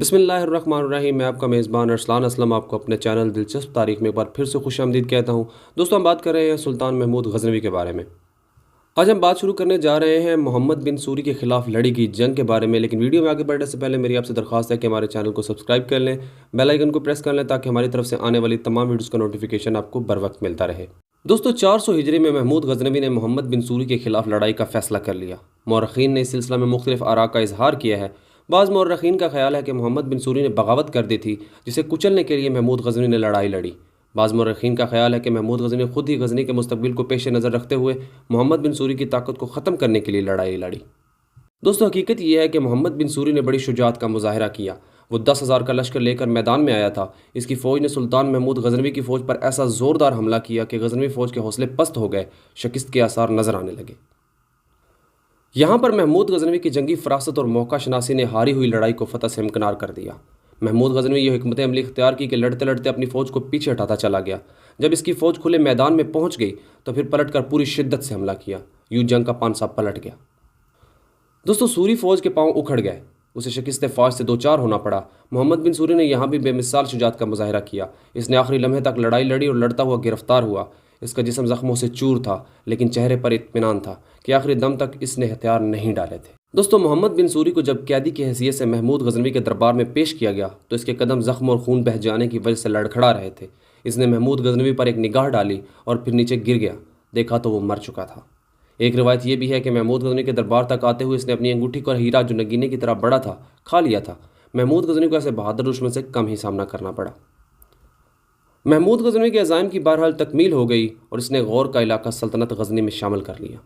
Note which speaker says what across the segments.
Speaker 1: بسم اللہ الرحمن الرحیم. میں آپ کا میزبان ارسلان اسلم آپ کو اپنے چینل دلچسپ تاریخ میں ایک بار پھر سے خوش آمدید کہتا ہوں. دوستوں، ہم بات کر رہے ہیں سلطان محمود غزنوی کے بارے میں. آج ہم بات شروع کرنے جا رہے ہیں محمد بن سوری کے خلاف لڑی گئی جنگ کے بارے میں. لیکن ویڈیو میں آگے بڑھنے سے پہلے میری آپ سے درخواست ہے کہ ہمارے چینل کو سبسکرائب کر لیں، بیل آئیکن کو پریس کر لیں تاکہ ہماری طرف سے آنے والی تمام ویڈیوز کا نوٹیفیکیشن آپ کو بر وقت ملتا رہے. دوستو، 400 ہجری میں محمود غزنوی نے محمد بن سوری کے خلاف لڑائی کا فیصلہ کر لیا. مورخین نے اس سلسلہ میں مختلف آراء کا اظہار کیا ہے. بعض مورخین کا خیال ہے کہ محمد بن سوری نے بغاوت کر دی تھی جسے کچلنے کے لیے محمود غزنوی نے لڑائی لڑی. بعض مورخین کا خیال ہے کہ محمود غزنوی خود ہی غزنی کے مستقبل کو پیش نظر رکھتے ہوئے محمد بن سوری کی طاقت کو ختم کرنے کے لیے لڑائی لڑی. دوستو، حقیقت یہ ہے کہ محمد بن سوری نے بڑی شجاعت کا مظاہرہ کیا. وہ 10,000 کا لشکر لے کر میدان میں آیا تھا. اس کی فوج نے سلطان محمود غزنوی کی فوج پر ایسا زوردار حملہ کیا کہ غزنوی فوج کے حوصلے پست ہو گئے، شکست کے آثار نظر آنے لگے. یہاں پر محمود غزنوی کی جنگی فراست اور موقع شناسی نے ہاری ہوئی لڑائی کو فتح سے امکنار کر دیا. محمود غزنوی یہ حکمت عملی اختیار کی کہ لڑتے لڑتے اپنی فوج کو پیچھے ہٹاتا چلا گیا. جب اس کی فوج کھلے میدان میں پہنچ گئی تو پھر پلٹ کر پوری شدت سے حملہ کیا. یوں جنگ کا پانسا پلٹ گیا. دوستو، سوری فوج کے پاؤں اکھڑ گئے، اسے شکست فوج سے دوچار ہونا پڑا. محمد بن سوری نے یہاں بھی بے مثال شجاعت کا مظاہرہ کیا. اس نے آخری لمحے تک لڑائی لڑی اور لڑتا ہوا گرفتار ہوا. اس کا جسم زخموں سے چور تھا لیکن چہرے پر اطمینان تھا کہ آخری دم تک اس نے ہتھیار نہیں ڈالے تھے. دوستو، محمد بن سوری کو جب قیدی کی حیثیت سے محمود غزنوی کے دربار میں پیش کیا گیا تو اس کے قدم زخم اور خون بہہ جانے کی وجہ سے لڑکھڑا رہے تھے. اس نے محمود غزنوی پر ایک نگاہ ڈالی اور پھر نیچے گر گیا. دیکھا تو وہ مر چکا تھا. ایک روایت یہ بھی ہے کہ محمود غزنوی کے دربار تک آتے ہوئے اس نے اپنی انگوٹھی کو ہیرا جو نگینے کی طرح بڑا تھا کھا لیا تھا. محمود غزنوی کو ایسے بہادر دشمن سے کم ہی سامنا کرنا پڑا. محمود غزنوی کے عزائم کی بہرحال تکمیل ہو گئی اور اس نے غور کا علاقہ سلطنت غزنی میں شامل کر لیا.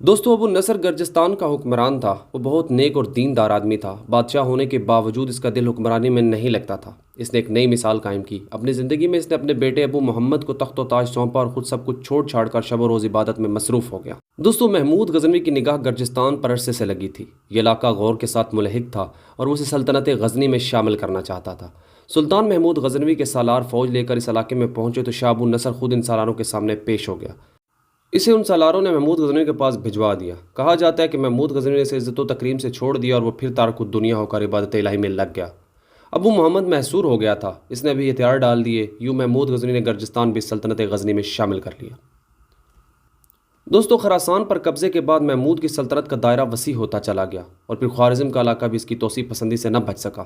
Speaker 1: دوستو، ابو نصر گرجستان کا حکمران تھا. وہ بہت نیک اور دیندار آدمی تھا. بادشاہ ہونے کے باوجود اس کا دل حکمرانی میں نہیں لگتا تھا. اس نے ایک نئی مثال قائم کی. اپنی زندگی میں اس نے اپنے بیٹے ابو محمد کو تخت و تاج سونپا اور خود سب کچھ چھوڑ چھاڑ کر شب و روز عبادت میں مصروف ہو گیا. دوستو، محمود غزنوی کی نگاہ گرجستان پر عرصے سے لگی تھی. یہ علاقہ غور کے ساتھ ملحق تھا اور وہ اسے سلطنت غزنی میں شامل کرنا چاہتا تھا. سلطان محمود غزنوی کے سالار فوج لے کر اس علاقے میں پہنچے تو شاہ ابو نصر خود ان سالاروں کے سامنے پیش ہو گیا. اسے ان سالاروں نے محمود غزنوی کے پاس بھجوا دیا. کہا جاتا ہے کہ محمود غزنوی نے اسے عزت و تکریم سے چھوڑ دیا اور وہ پھر تارک الدنیا ہو کر عبادت الہی میں لگ گیا. ابو محمد محصور ہو گیا تھا. اس نے ابھی ہتھیار ڈال دیے. یوں محمود غزنوی نے گرجستان بھی سلطنت غزنی میں شامل کر لیا. دوستو، خراسان پر قبضے کے بعد محمود کی سلطنت کا دائرہ وسیع ہوتا چلا گیا اور پھر خوارزم کا علاقہ بھی اس کی توسیع پسندی سے نہ بچ سکا.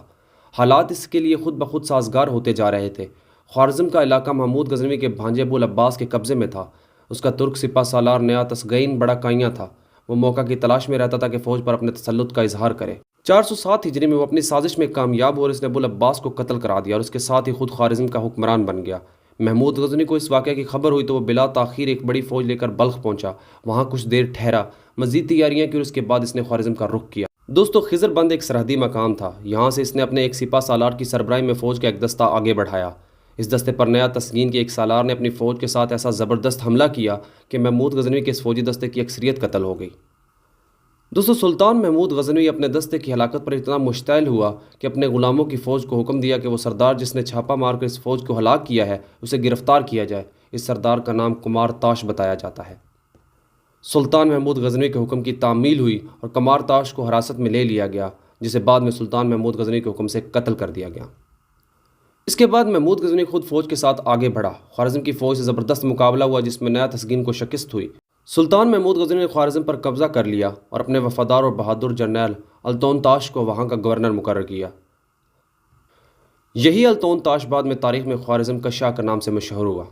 Speaker 1: حالات اس کے لیے خود بخود سازگار ہوتے جا رہے تھے. خوارزم کا علاقہ محمود غزنوی کے بھانجے ابو العباس کے قبضے میں تھا. اس کا ترک سپہ سالار نیا تسگین بڑا کائیاں تھا. وہ موقع کی تلاش میں رہتا تھا کہ فوج پر اپنے تسلط کا اظہار کرے. 407 ہجری میں وہ اپنی سازش میں کامیاب ہو اور اس نے ابو العباس کو قتل کرا دیا اور اس کے ساتھ ہی خود خوارزم کا حکمران بن گیا. محمود غزنوی کو اس واقعے کی خبر ہوئی تو وہ بلا تاخیر ایک بڑی فوج لے کر بلخ پہنچا. وہاں کچھ دیر ٹھہرا، مزید تیاریاں کی اور اس کے بعد اس نے خوارزم کا رخ کیا. دوستو، خضر بند ایک سرحدی مقام تھا. یہاں سے اس نے اپنے ایک سپہ سالار کی سربراہی میں فوج کا ایک دستہ آگے بڑھایا. اس دستے پر نیا تسگین کے ایک سالار نے اپنی فوج کے ساتھ ایسا زبردست حملہ کیا کہ محمود غزنوی کے اس فوجی دستے کی اکثریت قتل ہو گئی. دوستو، سلطان محمود غزنوی اپنے دستے کی ہلاکت پر اتنا مشتعل ہوا کہ اپنے غلاموں کی فوج کو حکم دیا کہ وہ سردار جس نے چھاپا مار کر اس فوج کو ہلاک کیا ہے اسے گرفتار کیا جائے. اس سردار کا نام کمار تاش بتایا جاتا ہے. سلطان محمود غزنوی کے حکم کی تعمیل ہوئی اور کمار تاش کو حراست میں لے لیا گیا، جسے بعد میں سلطان محمود غزنوی کے حکم سے قتل کر دیا گیا. اس کے بعد محمود غزنوی خود فوج کے ساتھ آگے بڑھا. خوارزم کی فوج سے زبردست مقابلہ ہوا جس میں نیا تسگین کو شکست ہوئی. سلطان محمود غزنوی نے خوارزم پر قبضہ کر لیا اور اپنے وفادار اور بہادر جرنیل التون تاش کو وہاں کا گورنر مقرر کیا. یہی التون تاش بعد میں تاریخ میں خوارزم کا شاہ کے نام سے مشہور ہوا.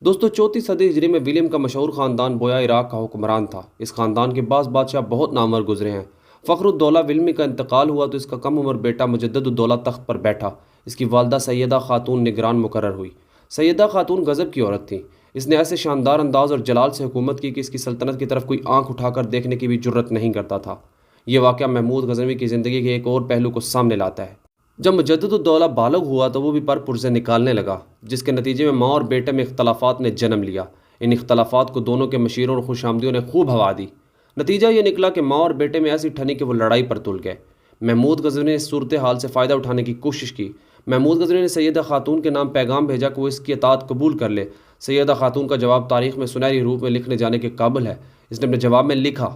Speaker 1: دوستو، 34 صدی ہجری میں ولیم کا مشہور خاندان بویا عراق کا حکمران تھا. اس خاندان کے بعض بادشاہ بہت نامور گزرے ہیں. فخر الدولہ ولمی کا انتقال ہوا تو اس کا کم عمر بیٹا مجدد الدولہ تخت پر بیٹھا. اس کی والدہ سیدہ خاتون نگران مقرر ہوئی. سیدہ خاتون غضب کی عورت تھی. اس نے ایسے شاندار انداز اور جلال سے حکومت کی کہ اس کی سلطنت کی طرف کوئی آنکھ اٹھا کر دیکھنے کی بھی جرت نہیں کرتا تھا. یہ واقعہ محمود غزنوی کی زندگی کے ایک اور پہلو کو سامنے لاتا ہے. جب مجدد الدولہ بالغ ہوا تو وہ بھی پر پرزے نکالنے لگا، جس کے نتیجے میں ماں اور بیٹے میں اختلافات نے جنم لیا. ان اختلافات کو دونوں کے مشیروں اور خوش آمدیوں نے خوب ہوا دی. نتیجہ یہ نکلا کہ ماں اور بیٹے میں ایسی ٹھنی کہ وہ لڑائی پر تل گئے. محمود غزنوی نے اس صورتحال سے فائدہ اٹھانے کی کوشش کی. محمود غزنوی نے سیدہ خاتون کے نام پیغام بھیجا کہ وہ اس کی اطاعت قبول کر لے. سیدہ خاتون کا جواب تاریخ میں سنہری روپ میں لکھنے جانے کے قابل ہے. اس نے اپنے جواب میں لکھا: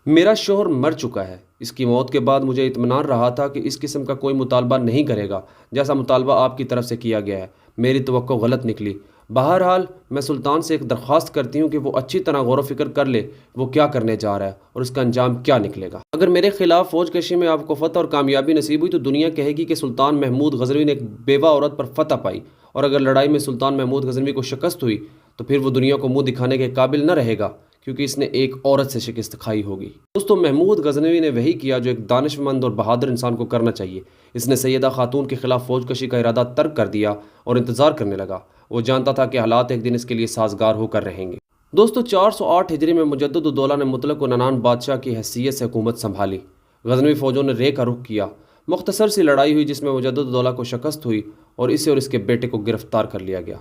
Speaker 1: میرا شوہر مر چکا ہے، اس کی موت کے بعد مجھے اطمینان رہا تھا کہ اس قسم کا کوئی مطالبہ نہیں کرے گا جیسا مطالبہ آپ کی طرف سے کیا گیا ہے۔ میری توقع غلط نکلی۔ بہرحال میں سلطان سے ایک درخواست کرتی ہوں کہ وہ اچھی طرح غور و فکر کر لے وہ کیا کرنے جا رہا ہے اور اس کا انجام کیا نکلے گا۔ اگر میرے خلاف فوج کشی میں آپ کو فتح اور کامیابی نصیب ہوئی تو دنیا کہے گی کہ سلطان محمود غزنوی نے ایک بیوہ عورت پر فتح پائی، اور اگر لڑائی میں سلطان محمود غزنوی کو شکست ہوئی تو پھر وہ دنیا کو منہ دکھانے کے قابل نہ رہے گا، کیونکہ اس نے ایک عورت سے شکست کھائی ہوگی۔ دوستوں، محمود غزنوی نے وہی کیا جو ایک دانش مند اور بہادر انسان کو کرنا چاہیے۔ اس نے سیدہ خاتون کے خلاف فوج کشی کا ارادہ ترک کر دیا اور انتظار کرنے لگا۔ وہ جانتا تھا کہ حالات ایک دن اس کے لیے سازگار ہو کر رہیں گے۔ دوستو، 408 ہجری میں مجدد الدولہ نے مطلق و ننان بادشاہ کی حیثیت سے حکومت سنبھالی۔ غزنوی فوجوں نے رے کا رخ کیا۔ مختصر سی لڑائی ہوئی جس میں مجدد الدولہ کو شکست ہوئی اور اسے اور اس کے بیٹے کو گرفتار کر لیا گیا۔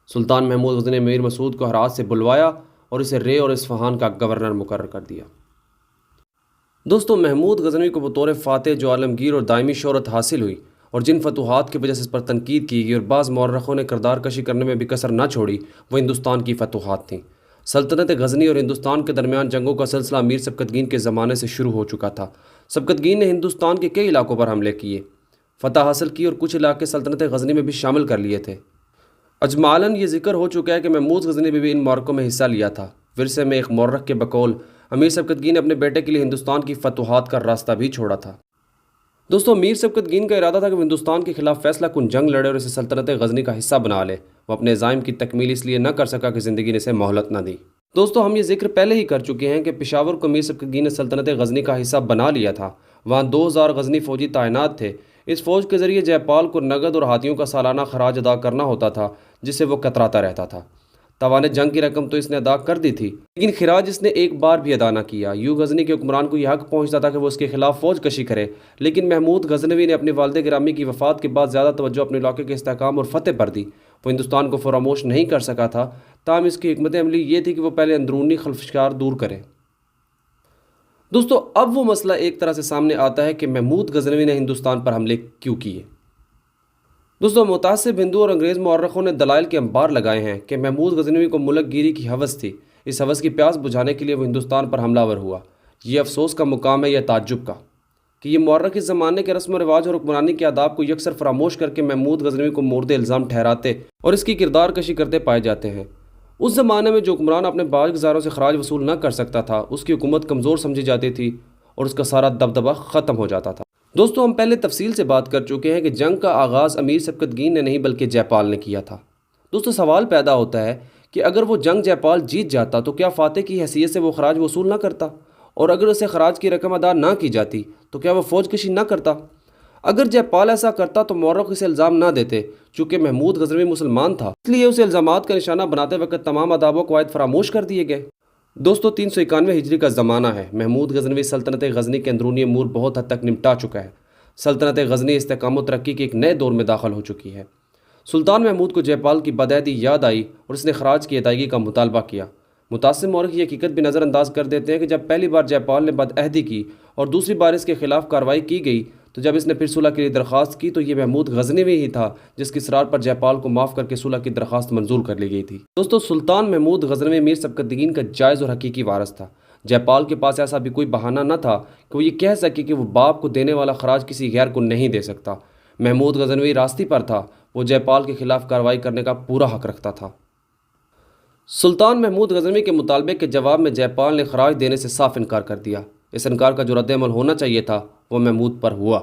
Speaker 1: سلطان محمود غزنوی نے میر مسعود کو ہرات سے بلوایا اور اسے رے اور اصفہان کا گورنر مقرر کر دیا۔ دوستو، محمود غزنوی کو بطور فاتح جو عالمگیر اور دائمی شہرت حاصل ہوئی اور جن فتوحات کی وجہ سے اس پر تنقید کی گئی اور بعض مورخوں نے کردار کشی کرنے میں بھی کسر نہ چھوڑی، وہ ہندوستان کی فتوحات تھیں۔ سلطنت غزنی اور ہندوستان کے درمیان جنگوں کا سلسلہ امیر سبکتگین کے زمانے سے شروع ہو چکا تھا۔ سبکتگین نے ہندوستان کے کئی علاقوں پر حملے کیے، فتح حاصل کی اور کچھ علاقے سلطنت غزنی میں بھی شامل کر لیے تھے۔ اجمالاً یہ ذکر ہو چکا ہے کہ محمود غزنوی نے بھی ان معرکوں میں حصہ لیا تھا۔ ورثے میں ایک مورخ کے بقول امیر سبکتگین نے اپنے بیٹے کے لیے ہندوستان کی فتوحات کا راستہ بھی چھوڑا تھا۔ دوستو، امیر سبکتگین کا ارادہ تھا کہ وہ ہندوستان کے خلاف فیصلہ کن جنگ لڑے اور اسے سلطنت غزنی کا حصہ بنا لے۔ وہ اپنے عزائم کی تکمیل اس لیے نہ کر سکا کہ زندگی نے اسے مہلت نہ دی۔ دوستو، ہم یہ ذکر پہلے ہی کر چکے ہیں کہ پشاور کو امیر سبکتگین نے سلطنت غزنی کا حصہ بنا لیا تھا۔ وہاں 2000 غزنی فوجی تعینات تھے۔ اس فوج کے ذریعے جے پال کو نگد اور ہاتھیوں کا سالانہ خراج ادا کرنا ہوتا تھا، جس سے وہ کتراتا رہتا تھا۔ توانے جنگ کی رقم تو اس نے ادا کر دی تھی، لیکن خراج اس نے ایک بار بھی ادا نہ کیا۔ یوں غزنی کے حکمران کو یہ حق پہنچتا تھا کہ وہ اس کے خلاف فوج کشی کرے، لیکن محمود غزنوی نے اپنی والد گرامی کی وفات کے بعد زیادہ توجہ اپنے علاقے کے استحکام اور فتح پر دی۔ وہ ہندوستان کو فراموش نہیں کر سکا تھا، تاہم اس کی حکمت عملی یہ تھی کہ وہ پہلے اندرونی خلفشار دور کرے۔ دوستو، اب وہ مسئلہ ایک طرح سے سامنے آتا ہے کہ محمود غزنوی نے ہندوستان پر حملے کیوں کیے۔ دوستو، متعصب ہندو اور انگریز مورخوں نے دلائل کے انبار لگائے ہیں کہ محمود غزنوی کو ملک گیری کی ہوس تھی۔ اس ہوس کی پیاس بجھانے کے لیے وہ ہندوستان پر حملہ ور ہوا۔ یہ افسوس کا مقام ہے یا تعجب کا کہ یہ مورخ اس زمانے کے رسم و رواج اور حکمرانی کے آداب کو یکسر فراموش کر کے محمود غزنوی کو مورد الزام ٹھہراتے اور اس کی کردار کشی کرتے پائے جاتے ہیں۔ اس زمانے میں جو حکمران اپنے باج گزاروں سے خراج وصول نہ کر سکتا تھا، اس کی حکومت کمزور سمجھی جاتی تھی اور اس کا سارا دبدبہ ختم ہو جاتا تھا۔ دوستو، ہم پہلے تفصیل سے بات کر چکے ہیں کہ جنگ کا آغاز امیر سبکتگین نے نہیں بلکہ جے پال نے کیا تھا۔ دوستو، سوال پیدا ہوتا ہے کہ اگر وہ جنگ جے پال جیت جاتا تو کیا فاتح کی حیثیت سے وہ خراج وصول نہ کرتا؟ اور اگر اسے خراج کی رقم ادا نہ کی جاتی تو کیا وہ فوج کشی نہ کرتا؟ اگر جے پال ایسا کرتا تو مورخ اسے الزام نہ دیتے۔ چونکہ محمود غزنوی مسلمان تھا، اس لیے اسے الزامات کا نشانہ بناتے وقت تمام آداب و قواعد فراموش کر دیے گئے۔ دوستو، 391 ہجری کا زمانہ ہے۔ محمود غزنوی سلطنت غزنی کے اندرونی امور بہت حد تک نمٹا چکا ہے۔ سلطنت غزنی استحکام و ترقی کے ایک نئے دور میں داخل ہو چکی ہے۔ سلطان محمود کو جے پال کی بدعہدی یاد آئی اور اس نے خراج کی ادائیگی کا مطالبہ کیا۔ متعصب مورخ یہ حقیقت بھی نظر انداز کر دیتے ہیں کہ جب پہلی بار جے پال نے بدعہدی کی اور دوسری بار اس کے خلاف کارروائی کی گئی تو جب اس نے پھر صلح کے لیے درخواست کی تو یہ محمود غزنوی ہی تھا جس کی اصرار پر جے پال کو معاف کر کے صلح کی درخواست منظور کر لی گئی تھی۔ دوستو، سلطان محمود غزنوی امیر سبکتگین کا جائز اور حقیقی وارث تھا۔ جے پال کے پاس ایسا بھی کوئی بہانہ نہ تھا کہ وہ یہ کہہ سکے کہ وہ باپ کو دینے والا خراج کسی غیر کو نہیں دے سکتا۔ محمود غزنوی راستی پر تھا، وہ جے پال کے خلاف کارروائی کرنے کا پورا حق رکھتا تھا۔ سلطان محمود غزنوی کے مطالبے کے جواب میں جے پال نے خراج دینے سے صاف انکار کر دیا۔ اس انکار کا جو رد عمل ہونا چاہیے تھا وہ محمود پر ہوا۔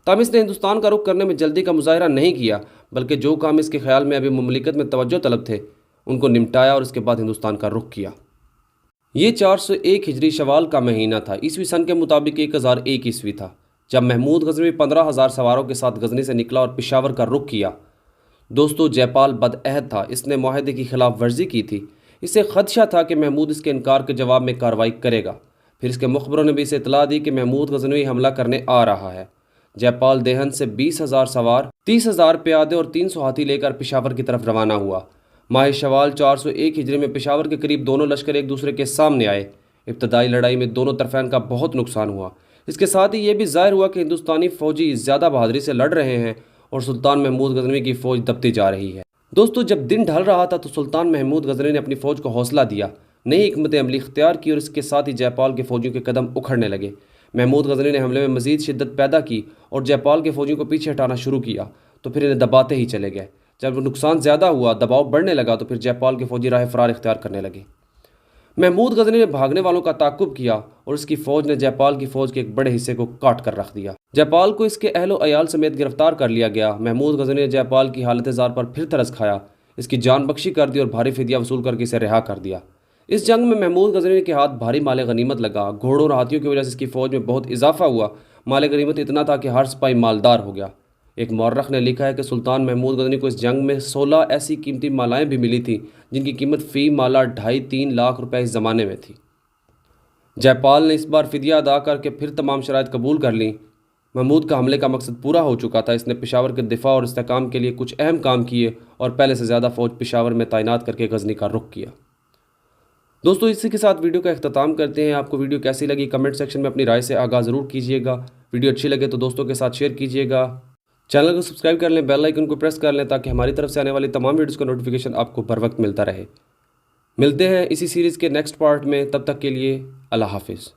Speaker 1: تاہم اس نے ہندوستان کا رخ کرنے میں جلدی کا مظاہرہ نہیں کیا، بلکہ جو کام اس کے خیال میں ابھی مملکت میں توجہ طلب تھے ان کو نمٹایا اور اس کے بعد ہندوستان کا رخ کیا۔ یہ 401 ہجری شوال کا مہینہ تھا۔ عیسوی سن کے مطابق 1001 عیسوی تھا جب محمود غزنوی 15,000 سواروں کے ساتھ غزنی سے نکلا اور پشاور کا رخ کیا۔ دوستو، جے پال بدعہد تھا، اس نے معاہدے کی خلاف ورزی کی تھی۔ اسے خدشہ تھا کہ محمود اس کے انکار کے جواب میں کارروائی کرے گا۔ پھر اس کے مخبروں نے بھی اسے اطلاع دی کہ محمود غزنوی حملہ کرنے آ رہا ہے۔ جے پال دیہن سے 20,000 سوار، 30,000 پیادے اور 300 ہاتھی لے کر پشاور کی طرف روانہ ہوا۔ ماہ شوال 401 ہجری میں پشاور کے قریب دونوں لشکر ایک دوسرے کے سامنے آئے۔ ابتدائی لڑائی میں دونوں طرفین کا بہت نقصان ہوا۔ اس کے ساتھ ہی یہ بھی ظاہر ہوا کہ ہندوستانی فوجی زیادہ بہادری سے لڑ رہے ہیں اور سلطان محمود غزنوی کی فوج دبتی جا رہی ہے۔ دوستو، جب دن ڈھل رہا تھا تو سلطان محمود غزنوی نے اپنی فوج کو حوصلہ دیا۔ نئی حکمت عملی اختیار کی اور اس کے ساتھ ہی جے پال کے فوجیوں کے قدم اکھڑنے لگے۔ محمود غزنوی نے حملے میں مزید شدت پیدا کی اور جے پال کے فوجیوں کو پیچھے ہٹانا شروع کیا تو پھر انہیں دباتے ہی چلے گئے۔ جب نقصان زیادہ ہوا، دباؤ بڑھنے لگا تو پھر جے پال کے فوجی راہ فرار اختیار کرنے لگے۔ محمود غزنوی نے بھاگنے والوں کا تعاقب کیا اور اس کی فوج نے جے پال کی فوج کے ایک بڑے حصے کو کاٹ کر رکھ دیا۔ جے پال کو اس کے اہل و عیال سمیت گرفتار کر لیا گیا۔ محمود غزنوی نے جے پال کی حالت زار پر پھر ترس کھایا، اس کی جان بخشی کر دی اور بھاری فدیہ وصول کر کے اسے رہا کر دیا۔ اس جنگ میں محمود غزنوی کے ہاتھ بھاری مال غنیمت لگا۔ گھوڑوں اور ہاتھیوں کی وجہ سے اس کی فوج میں بہت اضافہ ہوا۔ مال غنیمت اتنا تھا کہ ہر سپاہی مالدار ہو گیا۔ ایک مورخ نے لکھا ہے کہ سلطان محمود غزنوی کو اس جنگ میں 16 ایسی قیمتی مالائیں بھی ملی تھیں جن کی قیمت فی مالہ 2.5-3 لاکھ روپے اس زمانے میں تھی۔ جے پال نے اس بار فدیہ ادا کر کے پھر تمام شرائط قبول کر لیں۔ محمود کا حملے کا مقصد پورا ہو چکا تھا۔ اس نے پشاور کے دفاع اور استحکام کے لیے کچھ اہم کام کیے اور پہلے سے زیادہ فوج پشاور میں تعینات کر کے غزنی کا رخ کیا۔ دوستو اسی کے ساتھ ویڈیو کا اختتام کرتے ہیں۔ آپ کو ویڈیو کیسی لگی کمنٹ سیکشن میں اپنی رائے سے آگاہ ضرور کیجیے گا۔ ویڈیو اچھی لگے تو دوستوں کے ساتھ شیئر کیجیے گا۔ چینل کو سبسکرائب کر لیں، بیل آئیکن کو پریس کر لیں تاکہ ہماری طرف سے آنے والی تمام ویڈیوز کا نوٹیفیکیشن آپ کو بر وقت ملتا رہے۔ ملتے ہیں اسی سیریز کے نیکسٹ پارٹ میں، تب تک کے لیے اللہ حافظ۔